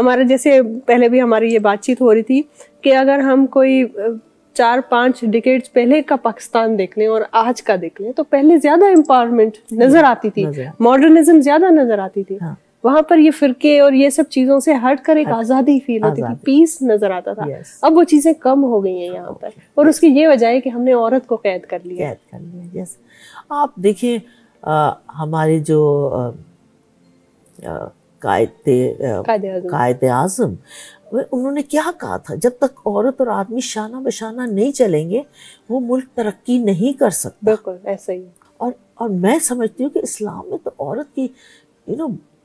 हमारे जैसे पहले भी हमारी ये बातचीत हो रही थी कि अगर हम कोई 4-5 डिकेड्स पहले का पाकिस्तान देख लें और आज का देख लें तो पहले ज्यादा एम्पावरमेंट नजर आती थी, मॉडर्निज्म ज्यादा नजर आती थी। हाँ। वहां पर ये फिरके और ये सब चीजों से हट कर एक आजादी फील होती थी, पीस नजर आता था। अब वो चीजें कम हो गई हैं यहाँ पर, और उसकी ये वजह है कि हमने औरत को कैद कर लिया। यस, आप देखिए हमारे जो कायदे आज़म, उन्होंने क्या कहा था, जब तक औरत और आदमी शाना बशाना नहीं चलेंगे वो मुल्क तरक्की नहीं कर सकता। बिल्कुल ऐसा ही। और मैं समझती हूँ कि इस्लाम में तो औरत की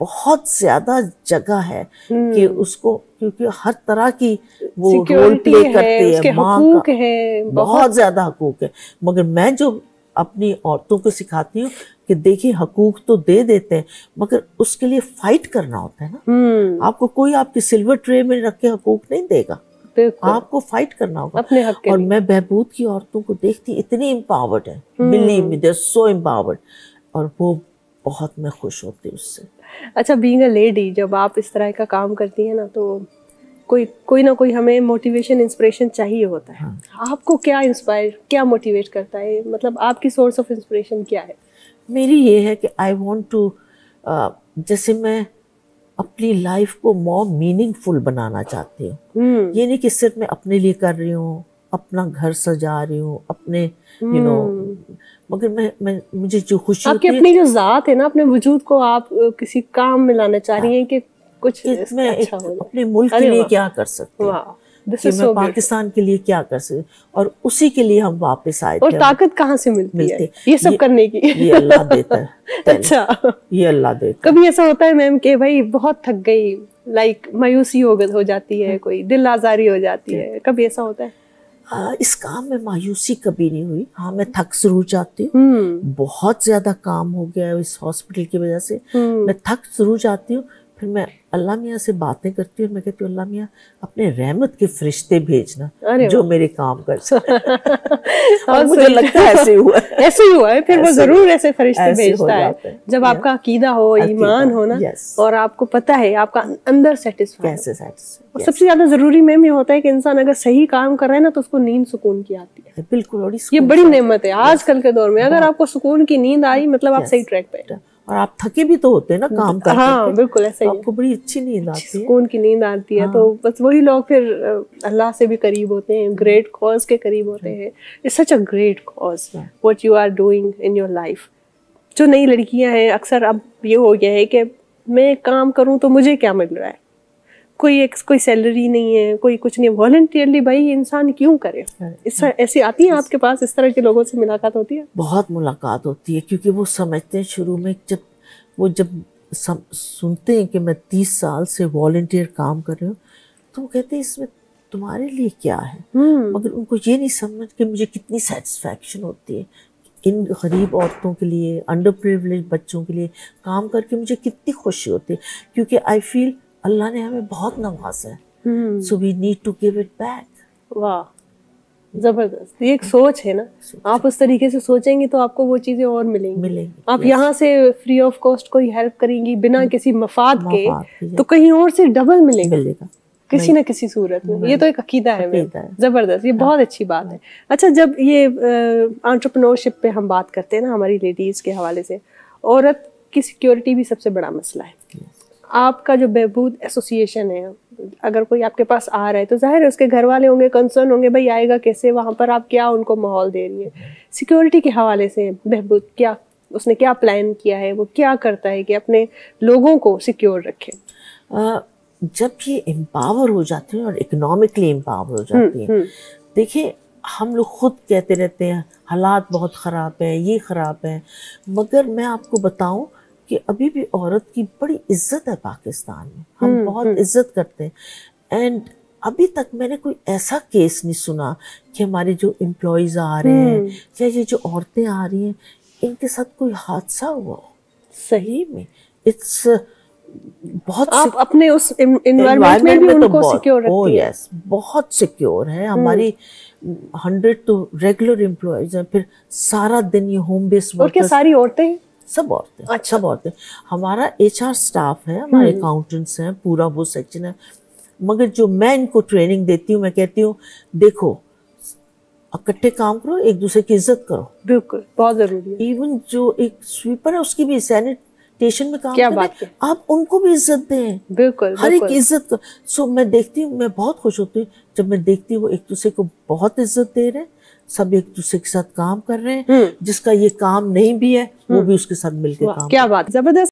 बहुत ज्यादा जगह है कि उसको, क्योंकि हर तरह की वो रोल प्ले करती है, माँ का है, बहुत ज्यादा हकूक है। मगर मैं जो अपनी औरतों को सिखाती हूँ कि देखिए हकूक तो दे देते हैं मगर उसके लिए फाइट करना होता है ना। आपको कोई आपकी सिल्वर ट्रे में रख के हकूक नहीं देगा, आपको फाइट करना होगा अपने हक के और लिए। मैं बहबूद की औरतों को देखती, इतनी एम्पावर्ड है, believe me, they are so empowered, और वो बहुत मैं खुश होती उससे। अच्छा, बीइंग अ लेडी, जब आप इस तरह का काम करती हैं ना तो कोई ना कोई हमें मोटिवेशन, इंस्पिरेशन चाहिए होता है। हाँ। आपको क्या इंस्पायर, क्या मोटिवेट करता है, मतलब आपकी सोर्स ऑफ इंस्पिरेशन क्या है? मेरी ये है कि आई वांट टू, जैसे मैं अपनी लाइफ को मोर मीनिंगफुल बनाना चाहती हूँ। ये नहीं कि सिर्फ मैं अपने लिए कर रही हूँ, अपना घर सजा रही हूँ, अपने मगर मैं मुझे जो खुशी आपकी अपनी जो जात है ना, अपने वजूद को आप किसी काम में लाना चाह रही हैं कि कुछ मैं अच्छा अपने मुल्क के लिए क्या कर सकती हूँ, कि मैं पाकिस्तान के लिए क्या कर सकती, और उसी के लिए हम वापस आए थे। और ताकत कहाँ से मिलती है ये सब करने की? ये अल्लाह देता है। अच्छा, ये अल्लाह देता है। कभी ऐसा होता है मैम कि भाई बहुत थक गई, लाइक मायूसी हो जाती है, कोई दिल आजारी हो जाती है, कभी ऐसा होता है? इस काम में मायूसी कभी नहीं हुई। हाँ, मैं थक जरूर जाती हूँ, बहुत ज्यादा काम हो गया है इस हॉस्पिटल की वजह से, मैं थक जरूर जाती हूँ। फिर मैं अल्लाह मियाँ से बातें करती हूँ, मैं कहती हूँ अल्लाह मियाँ अपने रहमत के फरिश्ते भेजना जो मेरे काम कर सके। और मुझे लगता है ऐसे हुआ है, ऐसे ही हुआ है। फिर वो जरूर ऐसे फरिश्ते भेजता है जब आपका अकीदा हो, ईमान हो ना, और आपको पता है आपका अंदर सेटिस्फाई। और सबसे ज्यादा जरूरी मैम ये होता है कि इंसान अगर सही काम कर रहा है ना तो उसको नींद सुकून की आती है। बिल्कुल, और ये बड़ी नेमत है आजकल के दौर में। अगर आपको सुकून की नींद आई मतलब आप सही ट्रैक पे, और आप थके भी तो होते हैं ना काम करके। हाँ बिल्कुल ऐसा ही। आपको बड़ी अच्छी नींद आती है, सुकून की नींद आती है। हाँ। तो बस वही लोग फिर अल्लाह से भी करीब होते हैं, ग्रेट कॉज के करीब होते हैं। It's such a great cause what you are doing in your life. जो नई लड़कियां हैं अक्सर अब ये हो गया है कि मैं काम करूं तो मुझे क्या मिल रहा है, कोई सैलरी नहीं है, कोई कुछ नहीं, वॉलंटियरली भाई इंसान क्यों करे। ऐसी आती है आपके पास, इस तरह के लोगों से मुलाकात होती है? बहुत मुलाकात होती है, क्योंकि वो समझते हैं शुरू में, जब सुनते हैं कि मैं 30 साल से वॉलंटियर काम कर रही हूँ तो वो कहते हैं इसमें तुम्हारे लिए क्या है। मगर उनको ये नहीं समझ कि मुझे कितनी सेटिस्फैक्शन होती है इन गरीब औरतों के लिए, अंडर प्रिविलेज बच्चों के लिए काम करके मुझे कितनी खुशी होती है, क्योंकि आई फील अल्लाह ने हमें बहुत नवाजा है, so we need to give it back. वाह, जबरदस्त। ये एक सोच है ना, आप उस तरीके से सोचेंगे तो आपको वो चीजें और मिलेंगी। आप यहाँ से फ्री ऑफ कॉस्ट कोई हेल्प करेंगी बिना किसी मफाद के तो कहीं और से डबल मिलेगा किसी न किसी सूरत में। ये तो एक अकीदा है, जबरदस्त, ये बहुत अच्छी बात है। अच्छा, जब ये एंटरप्रेन्योरशिप पे हम बात करते हैं ना हमारी लेडीज के हवाले से, औरत की सिक्योरिटी भी सबसे बड़ा मसला है। आपका जो बहबूद एसोसिएशन है, अगर कोई आपके पास आ रहा है तो जाहिर है उसके घर वाले होंगे, कंसर्न होंगे, भाई आएगा कैसे, वहाँ पर आप क्या उनको माहौल दे रही है। सिक्योरिटी के हवाले से बहबूद क्या, उसने क्या प्लान किया है, वो क्या करता है कि अपने लोगों को सिक्योर रखे? जब ये एम्पावर हो जाती है और इकोनॉमिकली एम्पावर हो जाती है, देखिए हम लोग खुद कहते रहते हैं हालात बहुत ख़राब है, ये ख़राब है, मगर मैं आपको बताऊं कि अभी भी औरत की बड़ी इज्जत है पाकिस्तान में, हम बहुत इज्जत करते हैं। एंड अभी तक मैंने कोई ऐसा केस नहीं सुना कि हमारे जो एम्प्लॉयज आ रहे हैं या ये जो औरतें आ रही हैं इनके साथ कोई हादसा हुआ हो। सही में इट्स बहुत, आप अपने उस एनवायरनमेंट में भी उनको सिक्योर रखती है? यस, बहुत सिक्योर है। हमारी 100 तो रेगुलर एम्प्लॉयज हैं, फिर सारा दिन ये होम बेस्ड वर्कर्स। और क्या सारी औरतें? सब औरतें। अच्छा। सब औरतें। हमारा HR स्टाफ है, हमारे अकाउंटेंट्स हैं, पूरा वो सेक्शन है। मगर जो मैं इनको ट्रेनिंग देती हूँ, मैं कहती हूँ देखो इकट्ठे काम करो, एक दूसरे की इज्जत करो। बिल्कुल, बहुत जरूरी है। इवन जो एक स्वीपर है उसकी भी सैनिटेशन में काम क्या कर बात रहे है, आप उनको भी इज्जत दें। बिल्कुल हर एक बिल्कुल। इज्जत को। सो मैं देखती हूँ, मैं बहुत खुश होती हूँ जब मैं देखती हूँ वो एक दूसरे को बहुत इज्जत दे रहे हैं, सब एक दूसरे के साथ काम कर रहे हैं। जिसका ये काम नहीं भी है वो भी उसके साथ मिलकर काम क्या कर रहे हैं। बात, जबरदस्त।